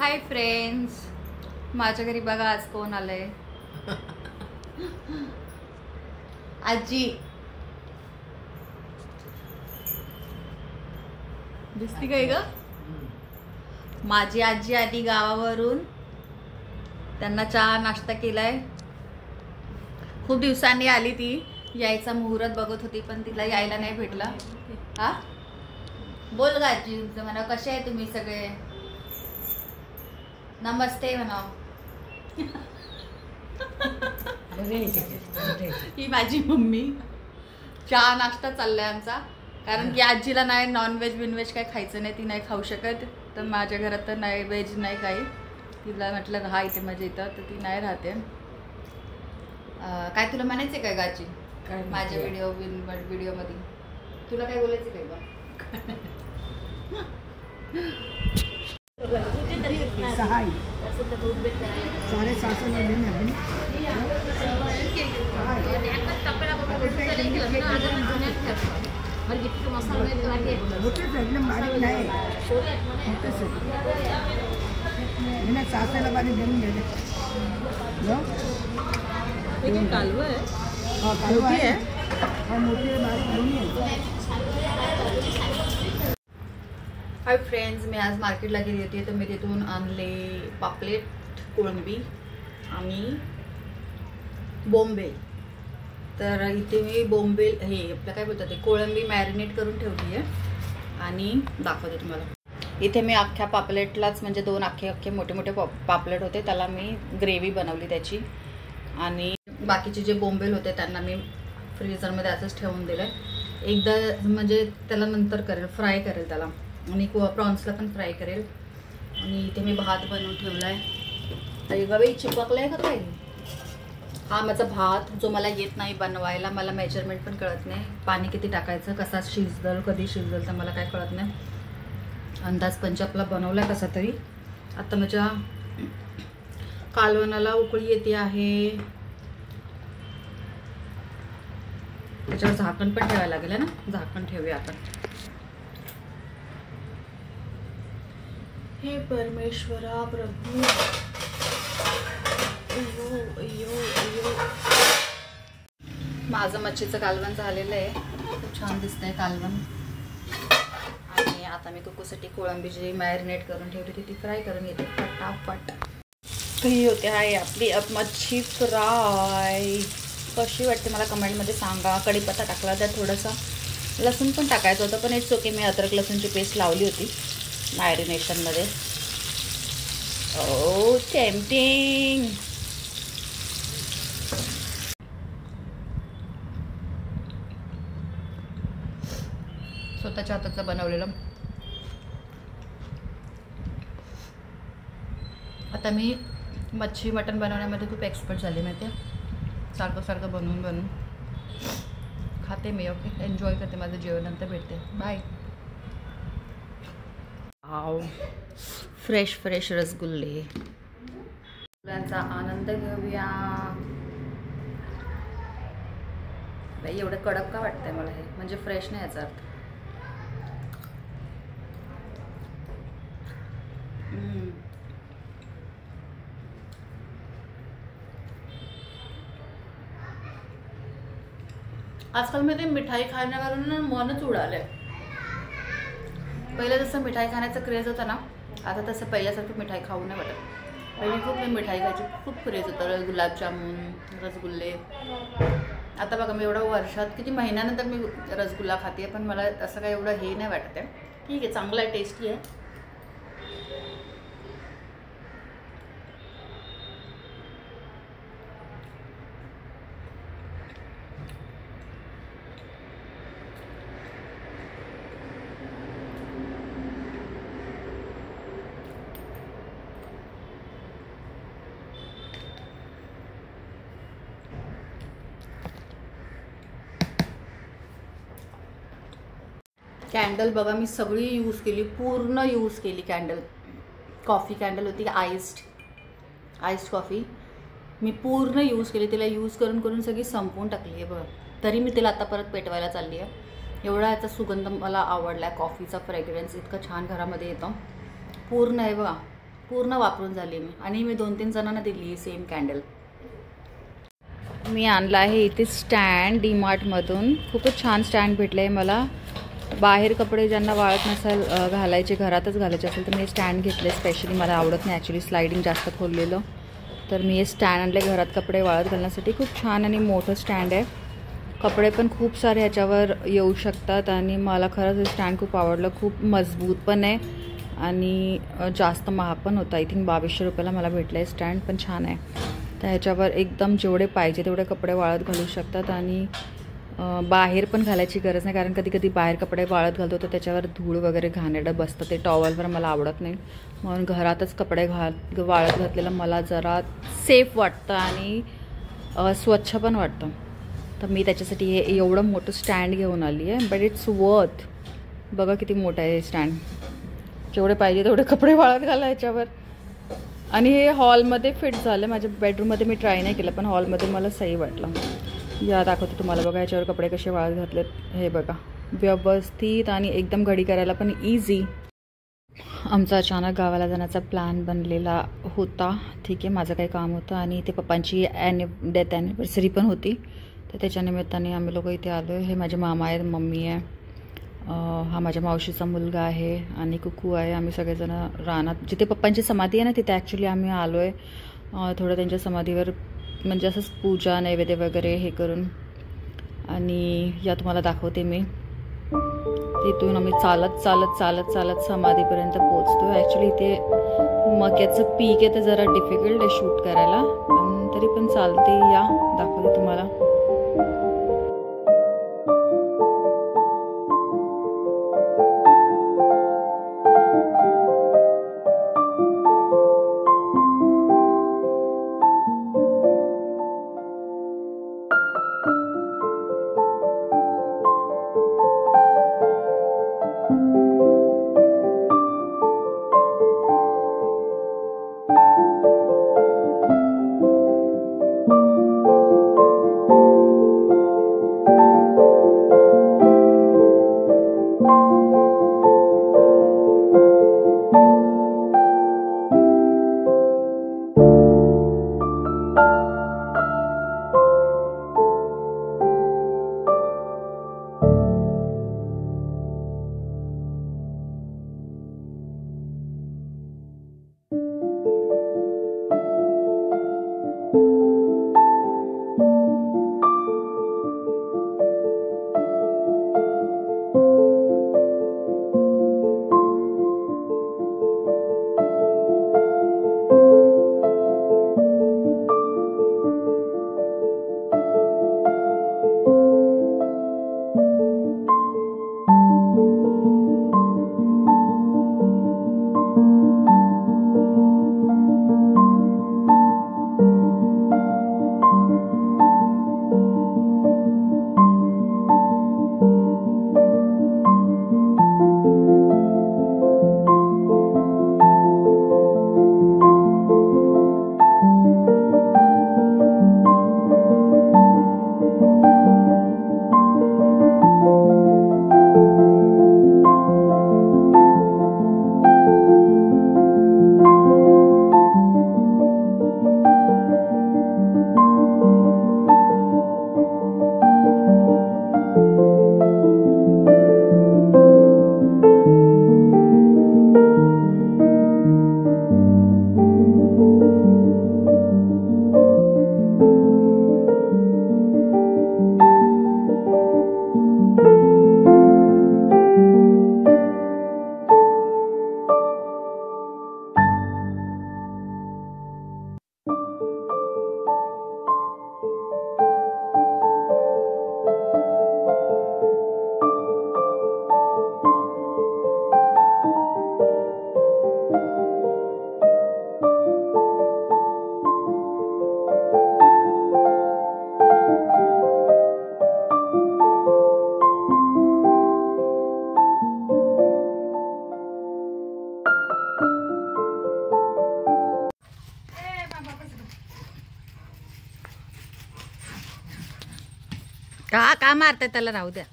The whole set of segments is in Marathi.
हाय फ्रेंड्स, माझ्या घरी बघा आज कोण आलंय. आजी दिसती काय ग? माझी आजी आली गावावरून. त्यांना चहा नाश्ता केलाय. खूप दिवसांनी आली ती. यायचा मुहूर्त बघत होती पण तिला यायला नाही भेटला. हा बोल ग आजी, तुमचं म्हणा. कसे आहे तुम्ही सगळे? नमस्ते म्हणाव. ही माझी मम्मी. चहा नाश्ता चाललाय आमचा. कारण की आजीला नाही नॉनव्हेज बिनव्हेज काय खायचं नाही, ती नाही खाऊ शकत. तर माझ्या घरात तर नाही, व्हेज नाही काही. तिला म्हटलं राहा इथे माझ्या इथं, तर ती नाही राहते. काय तुला म्हणायचं काय गाची माझ्या व्हिडिओमध्ये? तुला काय बोलायचं काय बा? सारे सासन एकदम बारीक नाही सासाला बारीक बनवून घ्यायचे. कालवं आहे. हा कालवं आहे. हा मोठी बारीक बनवून घ्यायची. हाय फ्रेंड्स, मी आज मार्केटला गेली होती तर मी तिथून आणले पापलेट, कोळंबी आणि बोंबेल. तर इथे मी बोंबेल हे आपलं काय बोलतात ते कोळंबी मॅरिनेट करून ठेवली आहे आणि दाखवते तुम्हाला. इथे मी अख्ख्या पापलेटलाच म्हणजे 2 अख्खे मोठे मोठे पापलेट होते, त्याला मी ग्रेव्ही बनवली त्याची. आणि बाकीचे जे बोंबेल होते त्यांना मी फ्रीझरमध्ये असंच ठेवून दिलं आहे. एकदा म्हणजे त्याला नंतर करेल, फ्राय करेल त्याला. आणि प्रॉन्सला पण फ्राय करेल. आणि इथे मी भात बनवून ठेवला आहे. तर बाबा चिपकलं आहे का काय? हा माझा भात जो मला येत नाही बनवायला. मला मेजरमेंट पण कळत नाही. पाणी किती टाकायचं, कसा शिजल, कधी शिजल तर मला काय कळत नाही. अंदाज पंच आपला बनवला कसा तरी. आता माझ्या कालवणाला उकळी येते आहे. त्याच्यावर झाकण पण ठेवायला लागेल ना. झाकण ठेवूया आपण. हे परमेश्वरा प्रभू. अयो अयो अयो. माझं मच्छीचं कालवण झालेलं आहे. खूप छान दिसतंय कालवण. आणि आता मी कुकूसाठी कोळंबी जी मॅरिनेट करून ठेवली होती ती फ्राय करून घेते फटाफट. ही होते आहे आपली मच्छी फ्राय. कशी वाटते मला कमेंटमध्ये सांगा. कढीपत्ता टाकला, त्यात थोडासा लसूण पण टाकायचं होतं पण इट्स ओके. मी अद्रक लसूणची पेस्ट लावली होती मॅरिनेशनमध्ये. ओ टेम्पटिंग. स्वतःच्या हाताचं बनवलेलं. आता मी मच्छी मटण बनवण्यामध्ये खूप एक्सपर्ट झाले माहिती आहे. सारखं बनवून खाते मी. ओके, एन्जॉय करते माझं जेवण. नंतर भेटते. बाय. आव फ्रेश रसगुल्ले. फुलांचा आनंद घेऊया. बाई एवढं कडक का वाटतंय मला हे? म्हणजे फ्रेश नाही याचा अर्थ. आजकाल मी ते मिठाई खाण्यावरून मनच उडालंय. पहिलं जसं मिठाई खाण्याचा क्रेज होता ना, आता तसं पहिल्यासारखं मिठाई खाऊ नाही वाटत. पहिले खूप मी मिठाई खायची, खूप क्रेज होतं. गुलाबजामुन, रसगुल्ले. आता बघा मी एवढ्या वर्षात किती महिन्यानंतर मी रसगुल्ला खाते, पण मला असं काही एवढं हे नाही वाटत आहे. ठीक आहे, चांगलं आहे, टेस्टी आहे. कॅन्डल बघा मी सगळी यूज केली, पूर्ण यूज केली कॅन्डल. कॉफी कॅन्डल होती, आईस्ड कॉफी. मी पूर्ण यूज केली. तिला यूज करून सगळी संपवून टाकली आहे बघा. तरी मी तिला आता परत पेटवायला चालली आहे. एवढा याचा सुगंध मला आवडला आहे. कॉफीचा फ्रेग्रन्स इतका छान घरामध्ये येतो. पूर्ण आहे बघा. पूर्ण वापरून झाली मी, आणि मी 2-3 जणांना दिली सेम कॅन्डल. मी आणला आहे इथे स्टँड डीमार्टमधून. खूपच छान स्टँड भेटलं आहे मला. बाहेर कपडे ज्यांना वाळत नसेल घालायचे, घरातच घालायचे असेल तर मी स्टँड घेतले स्पेशली. मला आवडत नाही ॲक्च्युली स्लायडिंग जास्त खोललेलं, तर मी हे स्टँड आणले घरात कपडे वाळत घालण्यासाठी. खूप छान आणि मोठं स्टँड आहे. कपडे पण खूप सारे ह्याच्यावर येऊ शकतात आणि मला खरंच हे स्टँड खूप आवडलं. खूप मजबूत पण आहे आणि जास्त महाग पण होता. आय थिंक 2200 रुपयाला मला भेटलं आहे स्टँड, पण छान आहे. तर ह्याच्यावर एकदम जेवढे पाहिजे तेवढे कपडे वाळत घालू शकतात आणि बाहेर पण घालायची गरज नाही, कारण कधी कधी बाहेर कपडे वाळत घालतो तर त्याच्यावर धूळ वगैरे घाणेरडं बसतं. ते टॉवलवर मला आवडत नाही, म्हणून घरातच कपडे वाळत घातलेलं मला जरा सेफ वाटतं आणि स्वच्छ पण वाटतं. तर मी त्याच्यासाठी हे एवढं मोठं स्टँड घेऊन आली आहे. But it's worth. बघा किती मोठं आहे हे स्टँड. जेवढे पाहिजे तेवढे कपडे वाळत घाला ह्याच्यावर. आणि हे हॉलमध्ये फिट झालं. माझ्या बेडरूममध्ये मी ट्राय नाही केलं, पण हॉलमध्ये मला सही वाटलं. या दाखवते तुम्हाला. बघा याच्यावर कपडे कसे वाळत घातलेत. हे बघा व्यवस्थित आणि एकदम घडी करायला पण इझी. आमचा अचानक गावाला जाण्याचा प्लॅन बनलेला होता. ठीक आहे, माझं काही काम होतं आणि ते पप्पांची डेथ ॲनिव्हर्सरी पण होती, तर त्याच्या निमित्ताने आम्ही लोक इथे आलो आहे. हे माझे मामा आहेत, मम्मी आहे, हा माझ्या मावशीचा मुलगा आहे आणि कुकू आहे. आम्ही सगळेजण रानात जिथे पप्पांची समाधी आहे ना तिथे ॲक्च्युली आम्ही आलो आहे थोडं त्यांच्या समाधीवर, म्हणजे असंच पूजा नैवेद्य वगैरे हे करून. आणि या तुम्हाला दाखवते मी. तिथून आम्ही चालत चालत चालत चालत समाधीपर्यंत पोहोचतो. ॲक्च्युली इथे मक्याचं पीक आहे तर जरा डिफिकल्ट आहे शूट करायला, पण तरी पण चालते. या दाखवते तुम्हाला. का मारताय त्याला, राहू द्या.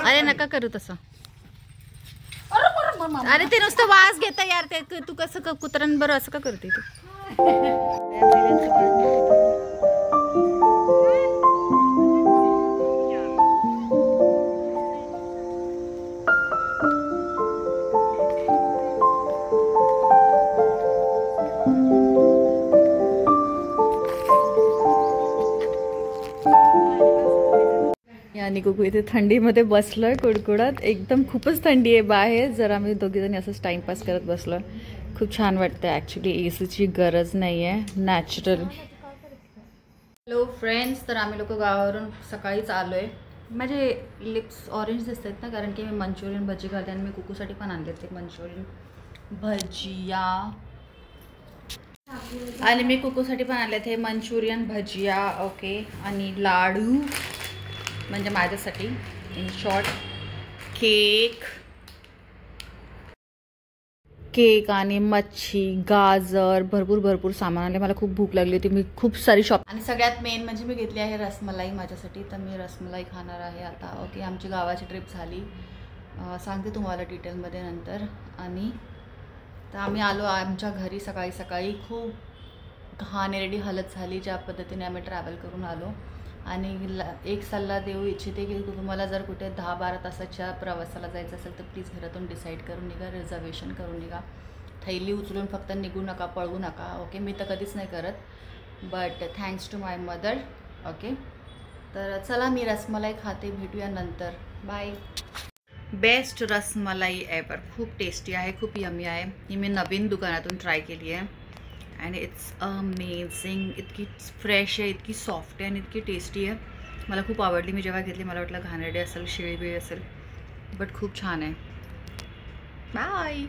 अरे नका करू तसं. मामा अरे ते नुसतं वास घेता यार, ते तू कसं कुत्र्यांबरोबर असं का करते तू? आणि गुगू इथे थंडीमध्ये बसलोय कुडकुडत, एकदम खूपच थंडी आहे बाहेर. जर आम्ही दोघी जणी असंच टाइमपास करत बसलोय. खूप छान वाटतं. ॲक्च्युली एसीची गरज नाही आहे, नॅचरल. हॅलो फ्रेंड्स, तर आम्ही लोक गावावरून सकाळीच आलो आहे. माझे लिप्स ऑरेंज दिसत आहेत ना, कारण की मी मंचुरियन भजी घालते आणि मी कुकूसाठी पण आणले ते मंचुरियन भजिया. आणि मी कुकूसाठी पण आणले ते मंचुरियन भजिया. ओके, आणि लाडू म्हणजे माझ्यासाठी. इन शॉर्ट केक आणि मच्छी, गाजर, भरपूर सामान आले. मला खूप भूक लागली होती. मी खूप सारी शॉप, आणि सगळ्यात मेन म्हणजे मी घेतली आहे रसमलाई माझ्यासाठी. तर मी रसमलाई खाणार आहे आता. ओके, आमची गावाची ट्रिप झाली, सांगते तुम्हाला डिटेलमध्ये नंतर. आणि तर आम्ही आलो आमच्या घरी सकाळी सकाळी. खूप घाणेरडी हालत झाली ज्या पद्धतीने आम्ही ट्रॅव्हल करून आलो. आणि एक सल्ला देऊ इच्छिते की तुम्हाला जर कुठे 10-12 तासाच्या प्रवासाला जायचं असेल तर प्लीज घरातून डिसाईड करून निघा, रिझर्वेशन करून निघा. थैली उचलून फक्त निघू नका, पळवू नका. ओके, मी तर कधीच नाही करत, but thanks to my mother. Okay, तर चला मी रसमलाई खाते, भेटूया नंतर. बाय. बेस्ट रसमलाई एवर, खूप टेस्टी आहे, खूप यमी आहे. ही मी नवीन दुकानातून ट्राय केली आहे अँड इट्स अमेझिंग. इतकी फ्रेश आहे, इतकी सॉफ्ट आहे आणि इतकी टेस्टी आहे. मला खूप आवडली. मी जेव्हा घेतली मला वाटलं घाणेरडी असेल, शिळी असेल, बट खूप छान आहे. बाय.